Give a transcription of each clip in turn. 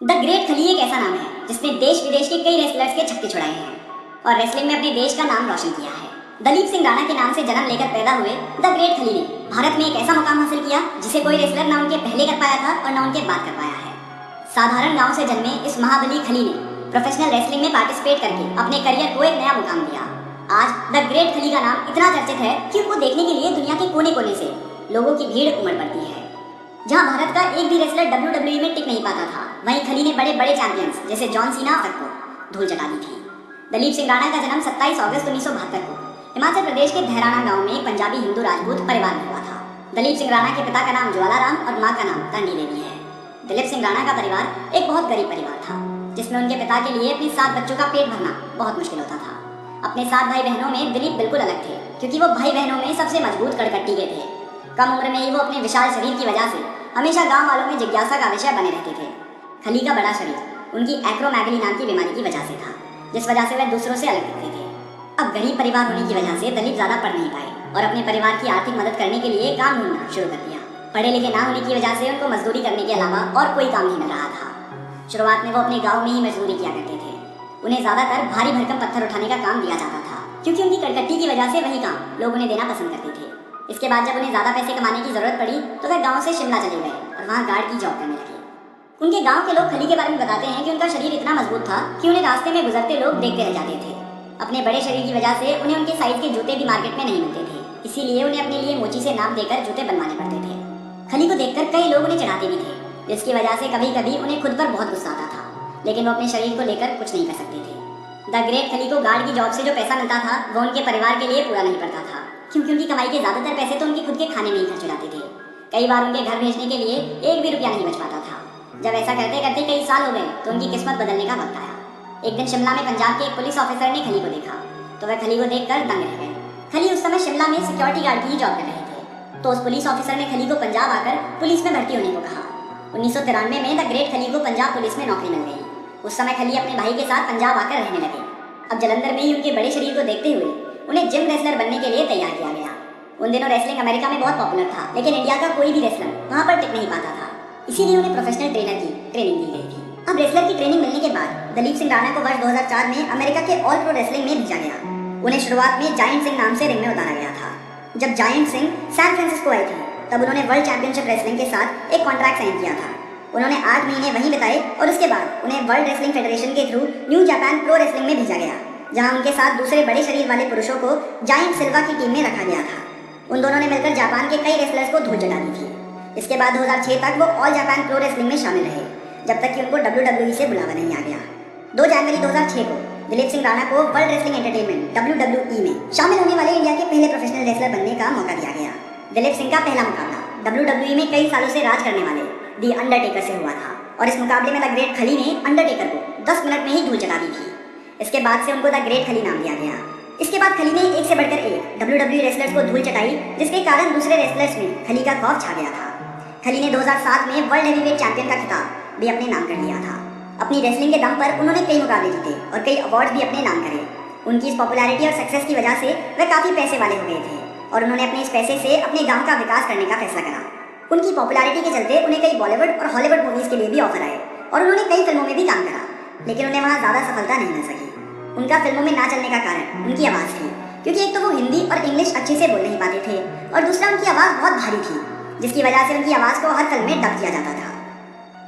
The great खली एक ऐसा नाम है जिसने देश विदेश के कई रेसलर्स के छक्के छुड़ाए हैं और रेसलिंग में अपने देश का नाम रोशन किया है। दलीप सिंह राणा के नाम से जन्म लेकर पैदा हुए द ग्रेट खली ने भारत में एक ऐसा मुकाम हासिल किया जिसे कोई रेसलर ना उनके पहले कर पाया था और ना उनके बाद कर पाया है। साधारण गांव से जन्मे इस महाबली खली ने प्रोफेशनल रेसलिंग में पार्टिसिपेट करके अपने करियर को एक नया मुकाम दिया। आज द ग्रेट खली का नाम इतना चर्चित है कि उनको देखने के लिए दुनिया के कोने कोने से लोगों की भीड़ उमड़ पड़ती है। जहां भारत का एक भी रेसलर WWE में टिक नहीं पाता था, वहीं खली ने बड़े बड़े चैंपियंस जैसे जॉन सीना तक को धूल चटा दी थी। दलीप सिंह राणा का जन्म 27 अगस्त 1972 को हिमाचल प्रदेश के धैराना गांव में एक पंजाबी हिंदू राजपूत परिवार में हुआ था। दलीप सिंह राणा के पिता का नाम ज्वालाराम और मां का नाम टंडी देवी है। दलीप सिंह राणा का परिवार एक बहुत गरीब परिवार था, जिसमें उनके पिता के लिए अपने 7 बच्चों का पेट भरना बहुत मुश्किल होता था। अपने 7 भाई बहनों में दिलीप बिल्कुल अलग थे, क्योंकि वो भाई बहनों में सबसे मजबूत कड़कट्टी के थे। कम उम्र में ही वो अपने विशाल शरीर की वजह से हमेशा गांव वालों में जिज्ञासा का विषय बने रहते थे। खली का बड़ा शरीर उनकी एक्रोमेगली नाम की बीमारी की वजह से था, जिस वजह से वह दूसरों से अलग दिखते थे। अब गरीब परिवार होने की वजह से दलीप ज्यादा पढ़ नहीं पाए और अपने परिवार की आर्थिक मदद करने के लिए काम ढूंढना शुरू कर दिया। पढ़े लिखे ना होने की वजह से उनको मजदूरी करने के अलावा और कोई काम नहीं मिल रहा था। शुरुआत में वो अपने गाँव में ही मजदूरी किया करते थे। उन्हें ज्यादातर भारी भरकम पत्थर उठाने का काम दिया जाता था, क्योंकि उनकी कड़कट्टी की वजह से वही काम लोग उन्हें देना पसंद करते थे। इसके बाद जब उन्हें ज्यादा पैसे कमाने की जरूरत पड़ी तो वह गांव से शिमला चले गए और वहां गार्ड की जॉब करने लगे। उनके गांव के लोग खली के बारे में बताते हैं कि उनका शरीर इतना मजबूत था कि उन्हें रास्ते में गुजरते लोग देखते रह जाते थे। अपने बड़े शरीर की वजह से उन्हें उनके साइज के जूते भी मार्केट में नहीं मिलते थे, इसीलिए उन्हें अपने लिए मोची से नाप देकर जूते बनवाने पड़ते थे। खली को देखकर कई लोग उन्हें चढ़ाते भी थे, जिसकी वजह से कभी कभी उन्हें खुद पर बहुत गुस्सा आता था, लेकिन वो अपने शरीर को लेकर कुछ नहीं कर सकते थे। द ग्रेट खली को गार्ड की जॉब से जो पैसा मिलता था वो उनके परिवार के लिए पूरा नहीं पड़ता था, क्योंकि उनकी कमाई के ज्यादातर पैसे तो उनके खुद के खाने में ही खर्च हो जाते थे। कई बार उनके घर भेजने के लिए एक भी रुपया नहीं बच पाता था। जब ऐसा करते करते कई साल हो गए तो उनकी किस्मत बदलने का वक्त आया। एक दिन शिमला में पंजाब के एक पुलिस ऑफिसर ने खली को देखा तो वह खली को देखकर दंग रह गए। खली उस समय शिमला में सिक्योरिटी गार्ड की जॉब कर रहे थे, तो उस पुलिस ऑफिसर ने खली को पंजाब आकर पुलिस में भर्ती होने को कहा। 1993 में द ग्रेट खली को पंजाब पुलिस में नौकरी मिल गई। उस समय खली अपने भाई के साथ पंजाब आकर रहने लगे। अब जलंधर में ही उनके बड़े शरीर को देखते हुए उन्हें जिम रेसलर बनने के लिए तैयार किया गया। उन दिनों रेसलिंग अमेरिका में बहुत पॉपुलर था, लेकिन इंडिया का कोई भी रेसलर वहां पर टिक नहीं पाता था, इसीलिए उन्हें प्रोफेशनल ट्रेनर की ट्रेनिंग दी गई थी। अब रेसलर की ट्रेनिंग मिलने के बाद दलीप सिंह राणा को वर्ष 2004 में अमेरिका के ऑल प्रो रेसलिंग में भेजा गया। उन्हें शुरुआत में जायंट सिंह नाम से रिंग में उतारा गया था। जब जायंट सिंह सैन फ्रांसिस्को आई थी तब उन्होंने वर्ल्ड चैंपियनशिप रेसलिंग के साथ एक कॉन्ट्रैक्ट साइन किया था। उन्होंने 8 महीने वहीं बिताए और उसके बाद उन्हें वर्ल्ड रेसलिंग फेडरेशन के through new Japan pro wrestling में भेजा गया, जहां उनके साथ दूसरे बड़े शरीर वाले पुरुषों को जायंट सिल्वा की टीम में रखा गया था। उन दोनों ने मिलकर जापान के कई रेसलर्स को धूल चटा दी थी। इसके बाद 2006 तक वो ऑल जापान प्रो रेसलिंग में शामिल रहे, जब तक कि उनको WWE से बुलावा नहीं आ गया। 2 जनवरी 2006 को दिलीप सिंह राणा को वर्ल्ड रेसलिंग एंटरटेनमेंट WWE में शामिल होने वाले इंडिया के पहले प्रोफेशनल रेसलर बनने का मौका दिया गया। दिलीप सिंह का पहला मुकाबला WWE में कई सालों से राज करने वाले दी अंडरटेकर से हुआ था, और इस मुकाबले में द ग्रेट खली ने अंडरटेकर को 10 मिनट में ही धूल चटा दी थी। इसके बाद से उनको द ग्रेट खली नाम दिया गया। इसके बाद खली ने एक से बढ़कर एक WWE रेसलर्स को धूल चटाई, जिसके कारण दूसरे रेसलर्स में खली का खौफ छा गया था। खली ने 2007 में वर्ल्ड हेवीवेट चैंपियन का खिताब भी अपने नाम कर लिया था। अपनी रेसलिंग के दम पर उन्होंने कई मुकाबले जीते और कई अवार्ड्स भी अपने नाम करे। उनकी इस पॉपुलैरिटी और सक्सेस की वजह से वह काफ़ी पैसे वाले हो गए थे और उन्होंने अपने इस पैसे से अपने गांव का विकास करने का फैसला करा। उनकी पॉपुलैरिटी के चलते उन्हें कई बॉलीवुड और हॉलीवुड मूवीज़ के लिए भी ऑफर आए और उन्होंने कई फिल्मों में भी काम करा, लेकिन उन्हें वहाँ ज़्यादा सफलता नहीं मिल सकी। उनका फिल्मों में ना चलने का कारण उनकी आवाज़ थी, क्योंकि एक तो वो हिंदी और इंग्लिश अच्छे से बोल नहीं पाते थे और दूसरा उनकी आवाज़ बहुत भारी थी, जिसकी वजह से उनकी आवाज़ को हर फिल्म में डब किया जाता था।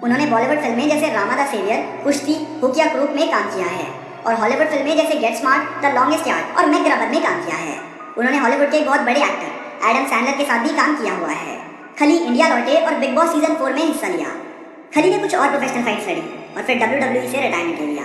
उन्होंने बॉलीवुड फिल्में जैसे रामा द सेवियर, कुश्ती, हुकिया क्रूप में काम किया है और हॉलीवुड फिल्में जैसे gate smart, the longest yard और मैक ग्रबर में काम किया है। उन्होंने हॉलीवुड के एक बहुत बड़े एक्टर एडम सैंडलर के साथ भी काम किया हुआ है। खली इंडिया लौटे और बिग बॉस सीजन 4 में हिस्सा लिया। खली ने कुछ और प्रोफेशनल फाइट्स लड़ी और फिर WWE से रिटायरमेंट ले लिया।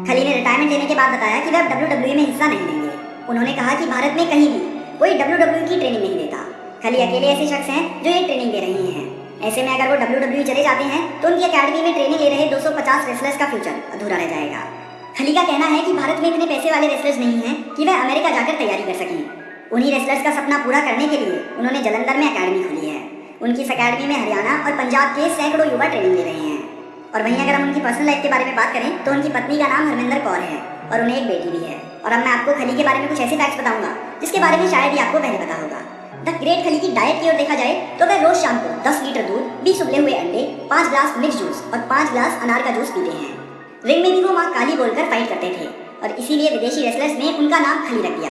खली ने रिटायरमेंट लेने के बाद बताया कि वह अब WWE में हिस्सा नहीं लेंगे। उन्होंने कहा कि भारत में कहीं भी कोई WWE की ट्रेनिंग नहीं देता। खली अकेले ऐसे शख्स हैं जो ये ट्रेनिंग दे रहे हैं। ऐसे में अगर वो WWE चले जाते हैं तो उनकी अकेडमी में ट्रेनिंग ले रहे 250 रेसलर्स का फ्यूचर अधूरा रह जाएगा। खली का कहना है कि भारत में इतने पैसे वाले रेसलर्स नहीं हैं कि वह अमेरिका जाकर तैयारी कर सकें। उन्हीं रेसलर्स का सपना पूरा करने के लिए उन्होंने जलंधर में अकेडमी खोली है। उनकी इस अकेडमी में हरियाणा और पंजाब के सैकड़ों युवा ट्रेनिंग ले रहे हैं। और वहीं अगर हम उनकी पर्सनल लाइफ के बारे में बात करें तो उनकी पत्नी का नाम हरमिंदर कौर है और उन्हें एक बेटी भी है। और अब मैं आपको खली के बारे में कुछ ऐसे फैक्ट्स बताऊंगा जिसके बारे में शायद ही आपको पहले पता होगा। द ग्रेट खली की डाइट की ओर देखा जाए तो वह रोज शाम को 10 लीटर दूध, 20 उबले हुए अंडे, 5 ग्लास मिक्स जूस और 5 ग्लास अनार का जूस पीते हैं। रिंग में भी वो माँ काली बोलकर फाइट करते थे और इसीलिए विदेशी रेसलर्स ने उनका नाम खली रख दिया।